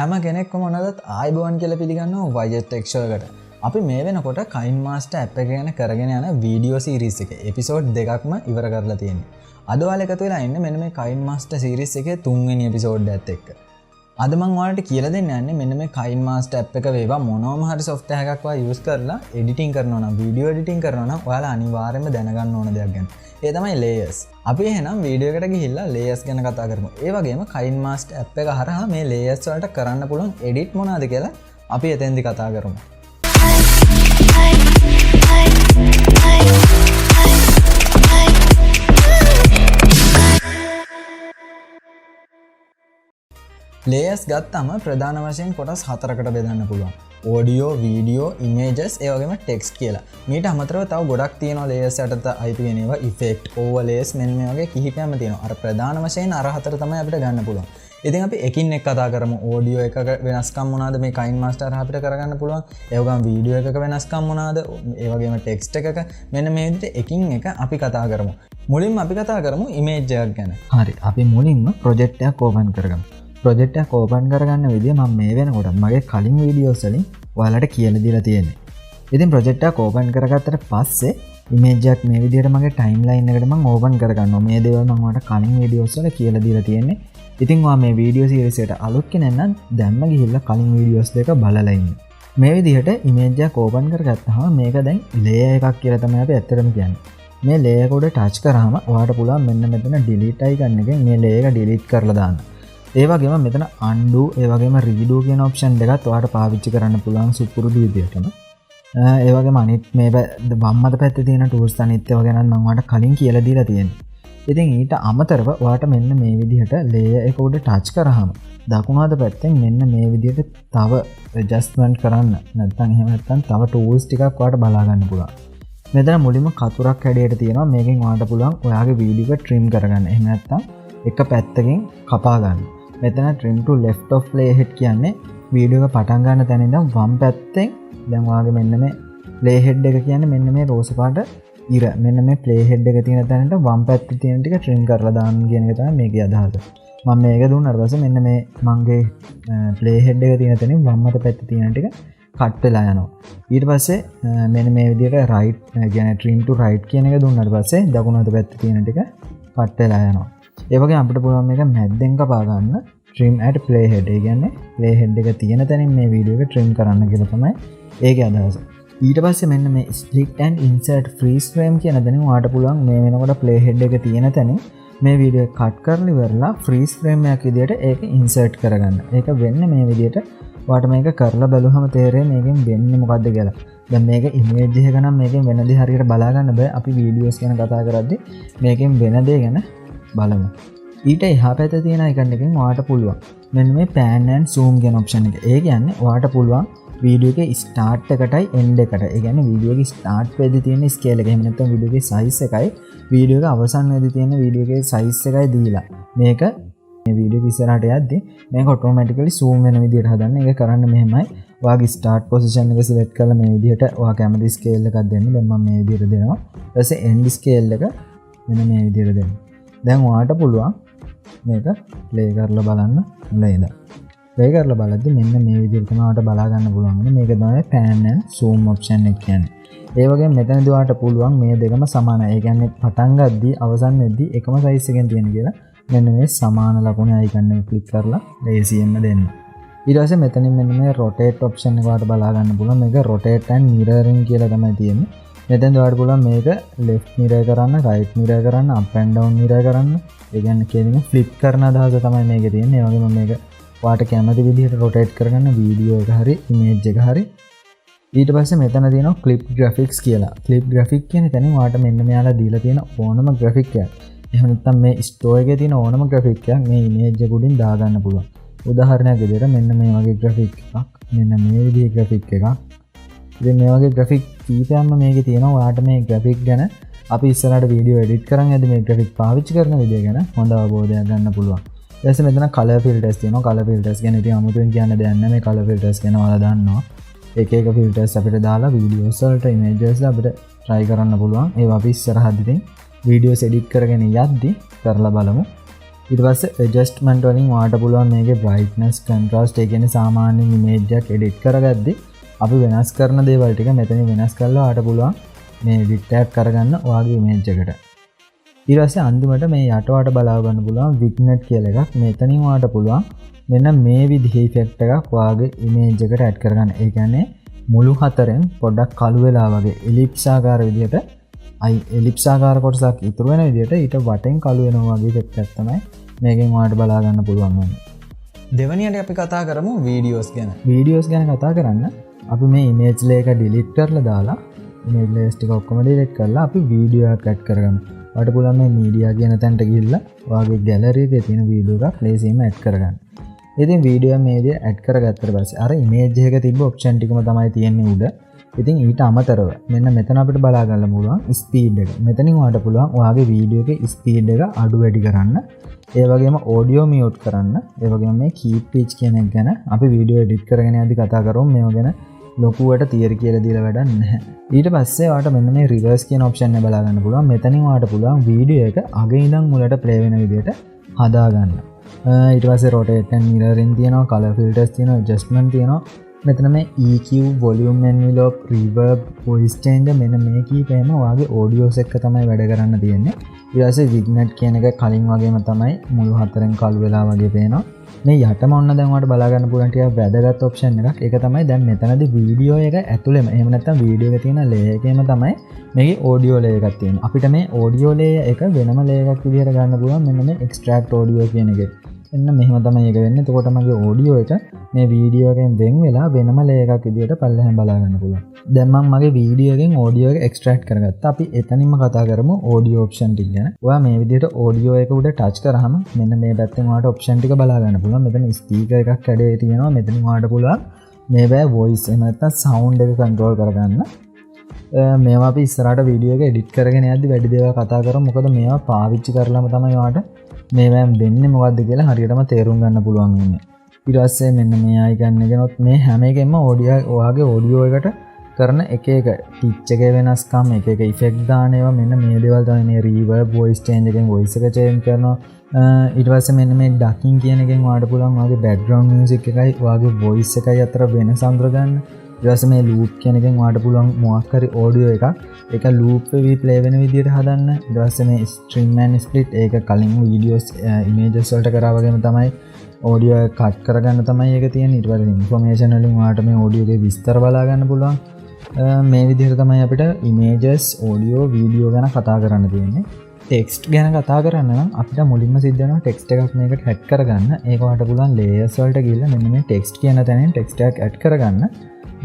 හැම කෙනෙක්ම මොනවද ආයිබෝන් කියලා පිළිගන්නවා 𝐻𝐻 එකට. අපි මේ වෙනකොට KineMaster app එක ගැන කරගෙන යන වීඩියෝ සීරීස් එකේ එපිසෝඩ් දෙකක්ම ඉවර කරලා තියෙනවා. අද ඔයාලා එකතු වෙලා ඉන්නේ මෙන්න මේ KineMaster සීරීස් එකේ 3 වෙනි එපිසෝඩ් එකත් එක්ක. අද මම ඔයාලට කියලා දෙන්න යන්නේ මෙන්න මේ KineMaster app එක වේවා මොනවාම හරි software එකක් වා use කරලා editing කරනවා නම් video editing කරනවා නම් ඔයාලා අනිවාර්යයෙන්ම දැනගන්න ඕන දෙයක් ගැන. ඒ තමයි layers. අපි එහෙනම් වීඩියෝ එකට ගිහිල්ලා layers ගැන කතා කරමු. ඒ වගේම KineMaster app එක හරහා මේ layers වලට කරන්න පුළුවන් edit මොනවද කියලා අපි එතෙන්දි කතා කරමු. layers ගත්තම ප්‍රධාන වශයෙන් කොටස් 4කට බෙදන්න පුළුවන්. audio, video, images, ඒ වගේම text කියලා. මීට අමතරව තව ගොඩක් තියෙනවා layers යටට අයිති වෙන ඒවා effect, overlays මෙන්න මේ වගේ කිහිපයක්ම තියෙනවා. අර ප්‍රධාන වශයෙන් අර හතර තමයි අපිට ගන්න පුළුවන්. ඉතින් අපි එකින් එක කතා කරමු. audio එකක වෙනස්කම් මොනවාද මේ KineMaster අපිට කරගන්න පුළුවන්. ඒ වගේම video එකක වෙනස්කම් මොනවාද? ඒ වගේම text එකක මෙන්න මේ විදිහට එකින් එක අපි කතා කරමු. මුලින්ම අපි කතා කරමු image එකක් ගැන. හරි. අපි මුලින්ම project එකක් open කරගමු. project එක open කරගන්න විදිය මම මේ වෙනකොට මගේ කලින් videos වලින් ඔයාලට කියලා දීලා තියෙනවා. ඉතින් project එක open කරගත්තට පස්සේ image එකක් මේ විදියට මගේ timeline එකට මම open කරගන්නවා. මේ දේවල් මම ඔයාලට කලින් videos වල කියලා දීලා තියෙන්නේ. ඉතින් ඔයා මේ video series එකට අලුත් කෙනෙක් නම් දැම්ම ගිහිල්ලා කලින් videos දෙක බලලා ඉන්න. මේ විදිහට image එකක් open කරගත්තාම මේක දැන් layer එකක් කියලා තමයි අපි ඇත්තටම කියන්නේ. මේ layer එක උඩ touch කරාම ඔයාලට පුළුවන් මෙන්න මෙතන delete icon එකෙන් මේ layer එක delete කරලා දාන්න. ඒ වගේම මෙතන undo ඒ වගේම redo කියන option දෙකත් ඔයාලට පාවිච්චි කරන්න පුළුවන් සුපුරුදු විදිහටම. ඒ වගේම අනිත් මේ වම් අත පැත්තේ තියෙන tools අනිත් ඒවා ගැන මම ඔයාලට කලින් කියලා දීලා තියෙනවා. ඉතින් ඊට අමතරව ඔයාලට මෙන්න මේ විදිහට layer එක උඩ touch කරාම දකුණු අත පැත්තෙන් මෙන්න මේ විදිහට තව adjustment කරන්න නැත්නම් එහෙම නැත්නම් තව tools ටිකක් ඔයාලට බලා ගන්න පුළුවන්. මෙතන මුලින්ම කතුරක් හැඩයට තියෙනවා. මේකෙන් ඔයාලට පුළුවන් ඔයාගේ වීඩියෝ එක trim කරගන්න. එහෙම නැත්නම් එක පැත්තකින් කපා ගන්න. මෙතන trim to left of playhead කියන්නේ වීඩියෝ එක පටන් ගන්න තැන ඉඳන් වම් පැත්තෙන් දැන් ඔයාගේ මෙන්න මේ playhead එක කියන්නේ මෙන්න මේ රෝස පාට ඉර මෙන්න මේ playhead එක තියෙන තැනට වම් පැත්තේ තියෙන ටික trim කරලා දාන්න කියන එක තමයි මේකේ අදහස. මම මේක දුන්නාට පස්සේ මෙන්න මේ මගේ playhead එක තියෙන තැනින් වම් අත පැත්තේ තියෙන ටික කට් වෙලා යනවා. ඊට පස්සේ මෙන්න මේ විදිහට right කියන්නේ trim to right කියන එක දුන්නාට පස්සේ දකුණු අත පැත්තේ තියෙන ටික කට් වෙලා යනවා. ඒ වගේ අපිට පුළුවන් මේක මැද්දෙන් කපා ගන්න trim at playhead. ඒ කියන්නේ playhead එක තියෙන තැනින් මේ වීඩියෝ එක trim කරන්න කියලා තමයි ඒකේ අදහස. ඊට පස්සේ මෙන්න මේ split and insert freeze frame කියන තැනින් ඔයාලට පුළුවන් මේ වෙනකොට playhead එක තියෙන තැනින් මේ වීඩියෝ එක කට් කරලා ඉවරලා freeze frame එකක් විදියට ඒක insert කරගන්න. ඒක වෙන්නේ මේ විදියට ඔයාලට මේක කරලා බලුවම තේරෙයි මේකෙන් වෙන්නේ මොකද්ද කියලා. දැන් මේක image එක නම් මේකෙන් වෙන දේ හරියට බලා ගන්න බෑ. අපි videos ගැන කතා කරද්දි මේකෙන් වෙන දේ ගැන බලමු. ඊට එහා පැත්තේ තියෙන icon එකෙන් ඔයාලට පුළුවන් මෙන්න මේ pan and zoom කියන option එක. ඒ කියන්නේ ඔයාලට පුළුවන් වීඩියෝ එකේ start එකටයි end එකට. ඒ කියන්නේ වීඩියෝ එකේ start වෙද්දී තියෙන scale එක. එහෙම නැත්නම් වීඩියෝ එකේ size එකයි වීඩියෝ එක අවසන් වෙද්දී තියෙන වීඩියෝ එකේ size එකයි දීලා මේක මේ වීඩියෝ එක ඉස්සරහට යද්දී මේක automatically zoom වෙන විදිහට හදන්න. ඒක කරන්න මෙහෙමයි. ඔයාගේ start position එක select කරලා මේ විදිහට ඔයා කැමති scale එකක් දෙන්න. දැන් මම මේ විදිහට දෙනවා. ඊට පස්සේ end scale එක මෙන්න මේ විදිහට දෙන්න. දැන් ඔයාලට පුළුවන් මේක play කරලා බලන්න නේද? play කරලා බලද්දි මෙන්න මේ විදිහට තමයි ඔයාලට බලා ගන්න පුළුවන්. මේක තමයි pan and zoom option එක කියන්නේ. ඒ වගේම මෙතනදී ඔයාලට පුළුවන් මේ දෙකම සමානයි. ඒ කියන්නේ පටන් ගද්දී අවසන් වෙද්දී එකම size එකෙන් තියෙන කියලා මෙන්න මේ සමාන ලකුණේ icon එක click කරලා ලේසියෙන්ම දෙන්න. ඊට පස්සේ මෙතනින් මෙන්න මේ rotate option එක ඔයාලට බලා ගන්න පුළුවන්. මේක rotate and mirroring කියලා තමයි තියෙන්නේ. මෙතෙන් ඔයාලට පුළුවන් මේක left mirror කරන්න, right mirror කරන්න, up and down mirror කරන්න. ඒ කියන්නේ කෙලින්ම flip කරන අදහස තමයි මේකේ තියෙන්නේ. ඒ වගේම මේක ඔයාලට කැමති විදිහට rotate කරගන්න වීඩියෝ එක හරි image එක හරි. ඊට පස්සේ මෙතන තියෙනවා clip graphics කියලා. clip graphic කියන තැනින් ඔයාලට මෙන්න මෙයාලා දීලා තියෙන ඕනම graphic එකක්. එහෙම නැත්නම් මේ store එකේ තියෙන ඕනම graphic එකක් මේ image එක උඩින් දාගන්න පුළුවන්. උදාහරණයක් විදිහට මෙන්න මේ වගේ graphic එකක්, මෙන්න මේ විදිහේ graphic එකක්. ඉතින් මේ වගේ graphic කීපයක්ම මේකේ තියෙනවා. ඔයාලට මේ graphic ගැන අපි ඉස්සරහට වීඩියෝ එඩිට් කරන් යද්දි මේ graphic පාවිච්චි කරන විදිය ගැන හොඳ අවබෝධයක් ගන්න පුළුවන්. ඊට පස්සේ මෙතන color filters තියෙනවා. color filters ගැන ඉතින් අමුතුවෙන් කියන්න දෙයක් නැහැ. මේ color filters ගැන ඔයාලා දන්නවා. එක එක filters අපිට දාලා videos වලට images අපිට try කරන්න පුළුවන්. ඒවා අපි ඉස්සරහදී ඉතින් videos edit කරගෙන යද්දි කරලා බලමු. ඊට පස්සේ ඇඩ්ජස්ට්මන්ට් වලින් ඔයාට පුළුවන් මේකේ brightness contrast ඒ කියන්නේ සාමාන්‍ය image එකක් edit කරගද්දි අපි වෙනස් කරන දේවල් ටික මෙතනින් වෙනස් කරලා ඔයාට පුළුවන් මේ edit එකක් කරගන්න ඔයාගේ image එකට. ඊට පස්සේ අන්තිමට මේ යටවට බලාව ගන්න පුළුවන් vignette කියලා එකක්. මෙතනින් ඔයාට පුළුවන් මෙන්න මේ විදිහේ effect එකක් ඔයාගේ image එකට add කරගන්න. ඒ කියන්නේ මුළු හතරෙන් පොඩ්ඩක් කළු වෙලා වගේ ellipse ආකාර විදිහට ellipse ආකාර කොටසක් ඉතුරු වෙන විදිහට ඊට වටෙන් කළු වෙනවා වගේ effect එකක් තමයි මේකෙන් ඔයාලට බලා ගන්න පුළුවන් වන්නේ. දෙවැනියට අපි කතා කරමු වීඩියෝස් ගැන. වීඩියෝස් ගැන කතා කරන්න අපි මේ image layer එක delete කරලා දාලා image layers ටික ඔක්කොම delete කරලා අපි වීඩියෝ එකක් add කරගමු. ඔයාලට පුළුවන් මේ media කියන තැනට ගිහිල්ලා ඔයාගේ gallery එකේ තියෙන වීඩියෝ එකක් ලේසියෙන්ම add කරගන්න. ඉතින් වීඩියෝ මේදී add කරගත්තට පස්සේ අර image එකක තිබ්බ option ටිකම තමයි තියෙන්නේ උඩ. ඉතින් ඊට අමතරව මෙන්න මෙතන අපිට බලා ගන්න පුළුවන් ස්පීඩ් එක. මෙතනින් ඔයාලට පුළුවන් ඔයාගේ වීඩියෝ එකේ ස්පීඩ් එක අඩු වැඩි කරන්න. ඒ වගේම ඔඩියෝ මියුට් කරන්න. ඒ වගේම මේ keep pitch කියන එක ගැන අපි වීඩියෝ එඩිට් කරගෙන යද්දි කතා කරමු. මේව ගැන ලොකුවට තියරි කියලා දීලා වැඩක් නැහැ. ඊට පස්සේ ඔයාලට මෙන්න මේ reverse කියන option එක බලා ගන්න පුළුවන්. මෙතනින් ඔයාලට පුළුවන් වීඩියෝ එක අගේ ඉඳන් මුලට play වෙන විදිහට හදා ගන්න. ඊට පස්සේ rotate and mirroring තියෙනවා, color filters තියෙනවා, adjustment තියෙනවා. මෙතන මේ EQ, volume envelope, reverb, voice changer මෙන්න මේ කීපෙම ඔයාගේ audios එක තමයි වැඩ කරන්න තියෙන්නේ. ඊට පස්සේ vignette කියන එක කලින් වගේම තමයි මුළු හතරෙන් කළු වෙලා වගේ පේනවා. මේ යටම ඔන්න දැන් ඔයාලට බලා ගන්න පුළුවන් ටිකක් වැදගත් option එකක්. ඒක තමයි දැන් මෙතනදී වීඩියෝ එක ඇතුළෙම එහෙම නැත්නම් වීඩියෝ එකේ තියෙන layer එකේම තමයි මේකේ audio layer එකක් තියෙන්නේ. අපිට මේ audio layer එක වෙනම layer එකක් විදිහට ගන්න පුළුවන් මෙන්න මේ extract audio කියන එකේ. එන්න මෙහෙම තමයි ඒක වෙන්නේ. එතකොට මගේ audio එක මේ වීඩියෝ එකෙන් වෙන් වෙලා වෙනම layer එකක් විදිහට පල්ලෙහෙන් බලා ගන්න පුළුවන්. දැන් මම මගේ වීඩියෝ එකෙන් audio එක extract කරගත්තා. අපි එතනින්ම කතා කරමු audio option ටික ගැන. ඔයා මේ විදිහට audio එක උඩ touch කරාම මෙන්න මේ පැත්තෙන් ඔයාලට option ටික බලා ගන්න පුළුවන්. මෙතන speaker එකක් කැඩේ තියෙනවා. මෙතනින් ඔයාලට පුළුවන් මේවා voice එහෙම නැත්නම් sound එක control කරගන්න. මේවා අපි ඉස්සරහට වීඩියෝ එක edit කරගෙන යද්දි වැඩි දේවල් කතා කරමු. මොකද මේවා පාවිච්චි කරලාම තමයි ඔයාලට මේවා වෙන්නේ මොකද්ද කියලා හරියටම තේරුම් ගන්න පුළුවන් වෙන්නේ. ඊට පස්සේ මෙන්න මේ icon එක ගෙනොත් මේ හැම එකෙම ඔයාගේ audio එකට කරන එක එක pitch එකේ වෙනස්කම් එක එක effect දාන ඒවා මෙන්න මේ දේවල් තමයි මේ reverb, voice change එකෙන් voice එක change කරනවා. ඊට පස්සේ මෙන්න මේ ducking කියන එකෙන් ඔයාලට පුළුවන් ඔයාගේ background music එකයි ඔයාගේ voice එකයි අතර වෙනස අඳුරගන්න. ඊට පස්සේ මේ loop කියන එකෙන් ඔයාලට පුළුවන් මොකක් හරි audio එකක් ඒක loop වෙවි play වෙන විදිහට හදන්න. ඊට පස්සේ මේ stream and split ඒක කලින් videos images වලට කරා වගේම තමයි audio එක cut කරගන්න තමයි ඒක තියෙන්නේ. ඊට පස්සේ information වලින් ඔයාලට මේ audio එකේ විස්තර බලා ගන්න පුළුවන්. මේ විදිහට තමයි අපිට images, audio, video ගැන කතා කරන්න තියෙන්නේ. text ගැන කතා කරන්න නම් අපිට මුලින්ම සිද්ධ වෙනවා text එකක් මේකට add කරගන්න. ඒක ඔයාලට පුළුවන් layers වලට ගිහලා මෙන්න මේ text කියන තැනින් text එකක් add කරගන්න.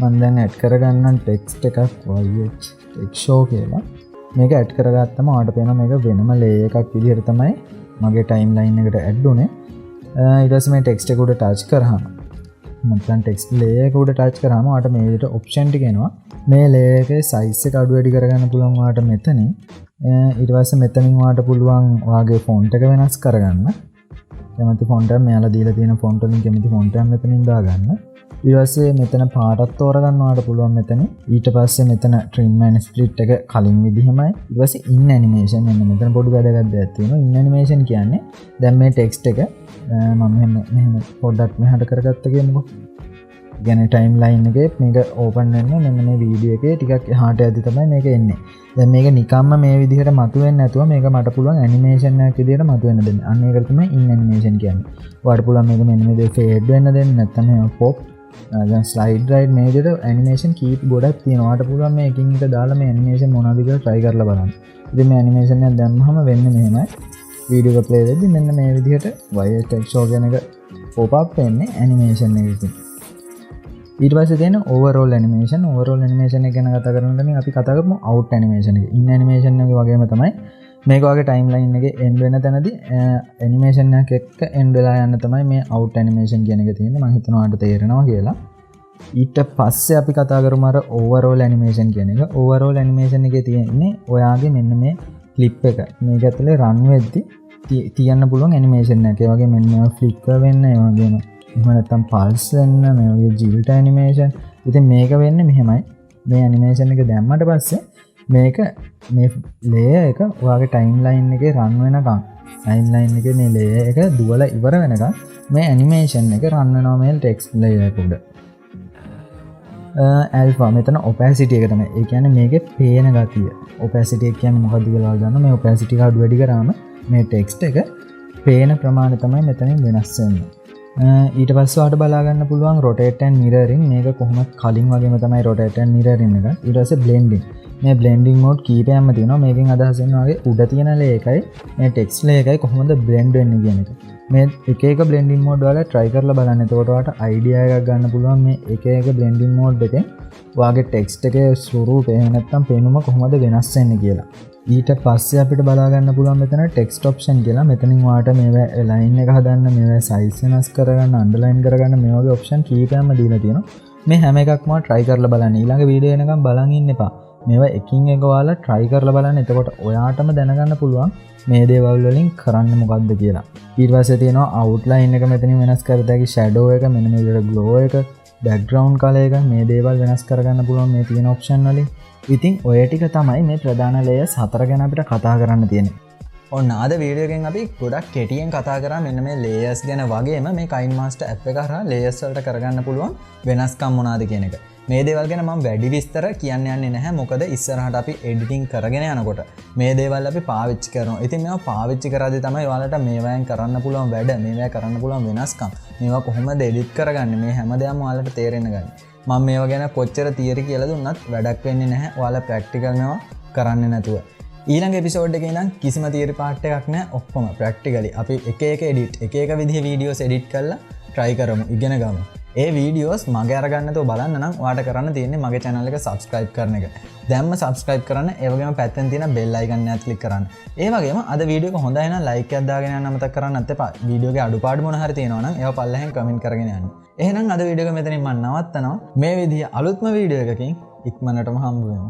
මම දැන් add කරගන්නම් text එකක් 𝐿𝐻 කියලා. මේක add කරගත්තම ඔයාලට පේනවා මේක වෙනම layer එකක් විදිහට තමයි මගේ timeline එකට add උනේ. ඊට පස්සේ මේ text එක උඩ touch කරාම නැත්නම් text layer එක උඩ touch කරාම ඔයාලට මේ විදිහට option ටික එනවා. මේ layer එකේ size එක අඩු වැඩි කරගන්න පුළුවන් ඔයාලට මෙතනින්. ඊට පස්සේ මෙතනින් ඔයාලට පුළුවන් ඔයාගේ font එක වෙනස් කරගන්න. කැමති font එක මෙයාලා දීලා තියෙන font වලින් කැමති font එකක් මෙතනින් දාගන්න. ඊට පස්සේ මෙතන පාටක් තෝරගන්න ඔයාලට පුළුවන් මෙතන. ඊට පස්සේ මෙතන trim and split එක කලින් විදිහමයි. ඊට පස්සේ in animation මෙතන පොඩි වැදගත් දෙයක් තියෙනවා. in animation කියන්නේ දැන් මේ text එක මම මෙහෙම පොඩ්ඩක් මෙහාට කරගත්ත කියමුකෝ. ගැන ටයිම්ලයින් එකේ මේක ඕපන් වෙන්නේ මෙන්න මේ වීඩියෝ එකේ ටිකක් එහාට යද්දි තමයි මේක එන්නේ. දැන් මේක නිකම්ම මේ විදිහට මතුවෙන්නේ නැතුව මේක මට පුළුවන් ඇනිමේෂන් එකක් විදිහට මතුවෙන්න දෙන්න. අන්න ඒකට තමයි in animation කියන්නේ. ඔයාලට පුළුවන් මේක මෙන්න මේ දේ ෆේඩ් වෙන්න දෙන්න නැත්නම් මේක pop දැන් ස්ලයිඩ් රයිට් මේ විදිහට ඇනිමේෂන් කීප් ගොඩක් තියෙනවා. ඔයාලට පුළුවන් මේ එකින් එක දාලා මේ ඇනිමේෂන් මොනවද කියලා try කරලා බලන්න. ඉතින් මේ ඇනිමේෂන් එක දැම්මම වෙන්නේ මෙහෙමයි. වීඩියෝ එක ප්ලේ වෙද්දි මෙන්න මේ විදිහට 𝐻𝐻 කියන එක pop up වෙන්නේ ඇනිමේෂන් එකකින්. ඊට පස්සේ තියෙන overall animation එක ගැන කතා කරනකොට මේ අපි කතා කරමු out animation එක. in animation එක වගේම තමයි මේක වගේ timeline එකේ end වෙන තැනදී animation එකක් එක්ක end වෙලා යන්න තමයි මේ out animation කියන එක තියෙන්නේ. මම හිතනවා ඔයාලට තේරෙනවා කියලා. ඊට පස්සේ අපි කතා කරමු අර overall animation කියන එක. overall animation එකේ තියෙන්නේ ඔයාගේ මෙන්න මේ clip එක. මේක ඇතුලේ run වෙද්දි තියන්න පුළුවන් animation එකක්. ඒ වගේ මෙන්න flicker වෙන්න ඒ වගේම එහෙම නැත්නම් pulse වෙන්න මේ වගේ jilt animation. ඉතින් මේක වෙන්නේ මෙහෙමයි. මේ animation එක දැම්මට පස්සේ මේක මේ ලේයර් එක ඔයාගේ ටයිම්ලයින් එකේ රන් වෙනකම් ටයිම්ලයින් එකේ මේ ලේයර් එක දුවලා ඉවර වෙනකම් මේ ඇනිමේෂන් එක රන් වෙනවා මේ ටෙක්ස්ට් ලේයර් එක උඩ. ඇල්ෆා මෙතන ඔපැසිටි එක තමයි. ඒ කියන්නේ මේකේ පේන ගතිය. ඔපැසිටි එක කියන්නේ මොකක්ද කියලා බලන්න. මේ ඔපැසිටි එක අඩු වැඩි කරාම මේ ටෙක්ස්ට් එක පේන ප්‍රමාණය තමයි මෙතනින් වෙනස් වෙන්නේ. ඊට පස්සේ ඔයාලට බලා ගන්න පුළුවන් rotate and mirroring. මේක කොහොමද කලින් වගේම තමයි rotate and mirroring එක. ඊට පස්සේ blending. මේ blending mode කීපයක්ම තියෙනවා. මේකෙන් අදහස් වෙනවා වගේ උඩ තියෙන layer එකයි මේ text layer එකයි කොහොමද blend වෙන්නේ කියන එක. මේ එක එක blending mode වල try කරලා බලන්න. එතකොට ඔයාලට idea එකක් ගන්න පුළුවන් මේ එක එක blending mode එකෙන් ඔයාගේ text එකේ ස්වරූපය නැත්තම් පේනුම කොහොමද වෙනස් වෙන්නේ කියලා. ඊට පස්සේ අපිට බලා ගන්න පුළුවන් මෙතන text option කියලා. මෙතනින් ඔයාලට මේවා line එක හදන්න, මේවා size වෙනස් කරගන්න, underline කරගන්න මේ වගේ option කීපයක්ම දීලා තියෙනවා. මේ හැම එකක්ම try කරලා බලන්න. ඊළඟ වීඩියෝ එනකම් බලන් ඉන්න එපා. මේවා එකින් එක ඔයාලා try කරලා බලන්න. එතකොට ඔයාටම දැනගන්න පුළුවන් මේ දේවල් වලින් කරන්න මොකද්ද කියලා. ඊට පස්සේ තියෙනවා outline එක මෙතනින් වෙනස් කරලා දැකි shadow එක, මෙන්න මේ විදිහට glow එක, background color එක මේ දේවල් වෙනස් කරගන්න පුළුවන් මේ තියෙන option වලින්. ඉතින් ඔය ටික තමයි මේ ප්‍රධාන layers 4 ගැන අපිට කතා කරන්න තියෙන්නේ. ඔන්න අද වීඩියෝ එකෙන් අපි ගොඩක් කෙටියෙන් කතා කරා මෙන්න මේ layers ගැන වගේම මේ KineMaster app එක හරහා layers වලට කරගන්න පුළුවන් වෙනස්කම් මොනවාද කියන එක. මේ දේවල් ගැන මම වැඩි විස්තර කියන්න යන්නේ නැහැ. මොකද ඉස්සරහට අපි editing කරගෙන යනකොට මේ දේවල් අපි පාවිච්චි කරනවා. ඉතින් මේවා පාවිච්චි කරද්දී තමයි ඔයාලට මේවායෙන් කරන්න පුළුවන් වැඩ, මේවා කරන්න පුළුවන් වෙනස්කම්, මේවා කොහොමද edit කරගන්නේ මේ හැමදේම ඔයාලට තේරෙන්න ගන්න. මම මේවා ගැන කොච්චර තියරි කියලා දුන්නත් වැඩක් වෙන්නේ නැහැ. ඔයාලා ප්‍රැක්ටිකල් මේවා කරන්නේ නැතුව. ඊළඟ එපිසෝඩ් එකේ ඉඳන් කිසිම තියරි පාර්ට් එකක් නැහැ. ඔක්කොම ප්‍රැක්ටිකලි අපි එක එක edit, එක එක විදිහේ වීඩියෝස් edit කරලා try කරමු, ඉගෙන ගමු. ඒ වීඩියෝස් මගේ අරගන්න නැතුව බලන්න නම් ඔයාලට කරන්න තියෙන්නේ මගේ channel එක subscribe කරන එක. දැන්ම subscribe කරන්න. ඒ වගේම පැත්තෙන් තියෙන bell icon එකත් click කරන්න. ඒ වගේම අද වීඩියෝ එක හොඳයි නම් like එකක් දාගෙන යන්න අමතක කරන්නත් එපා. වීඩියෝ එකේ අඩුපාඩු මොන හරි තියෙනවා නම් ඒවා පල්ලෙහෙන් comment කරගෙන යන්න. එහෙනම් අද වීඩියෝ එක මෙතනින් මම නවත්තනවා. මේ විදිහ අලුත්ම වීඩියෝ එකකින් ඉක්මනටම හම්බ වෙමු.